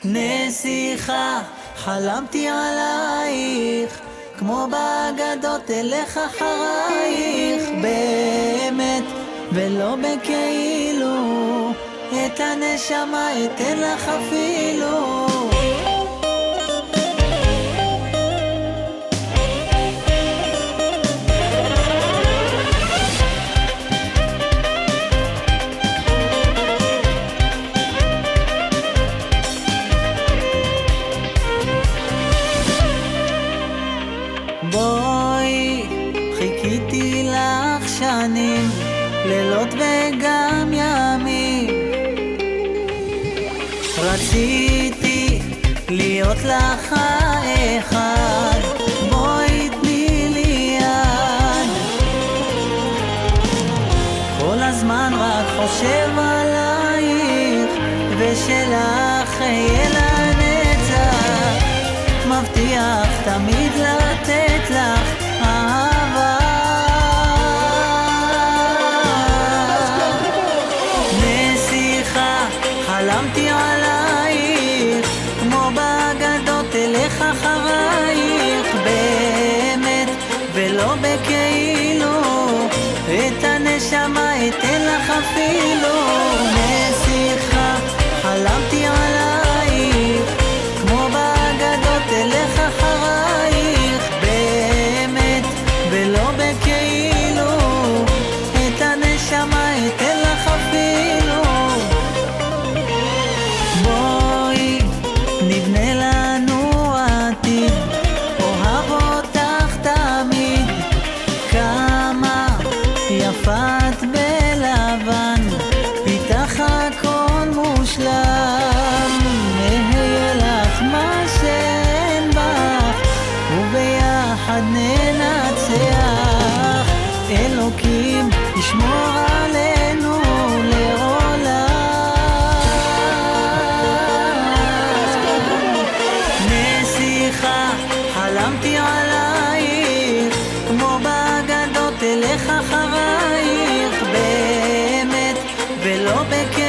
נסיכה, חלמתי עלייך, כמו באגדות אלך אחרייך, באמת ולא בכאילו, את הנשמה אתן לך אפילו. בואי, חיכיתי לך שנים, לילות וגם ימים, רציתי להיות לך האחד, בואי תני לי יד, כל הזמן רק חושב עלייך, ושלך יהיה לנצח, מבטיח תמיד לתת לך אהבה. נסיכה, חלמתי עלייך, כמו באגדות אלך אחרייך, באמת ולא בכאילו, את הנשמה אתן לך אפילו. נסיכה, חלמתי עלייך, כמו באגדות אלך אחרייך, באמת ולא בכאילו, את הנשמה אתן לך אפילו. בואי נבנה לנו עתיד, אוהב אותך תמיד, כמה יפת בלבן, איתך הכל מושלם, אהיה לך מה שאין בך, וביחד ננצח, אלוקים ישמור עלינו לעולם. נסיכה, חלמתי עלייך, כמו באגדות אלך אחרייך, באמת ולא בכאילו,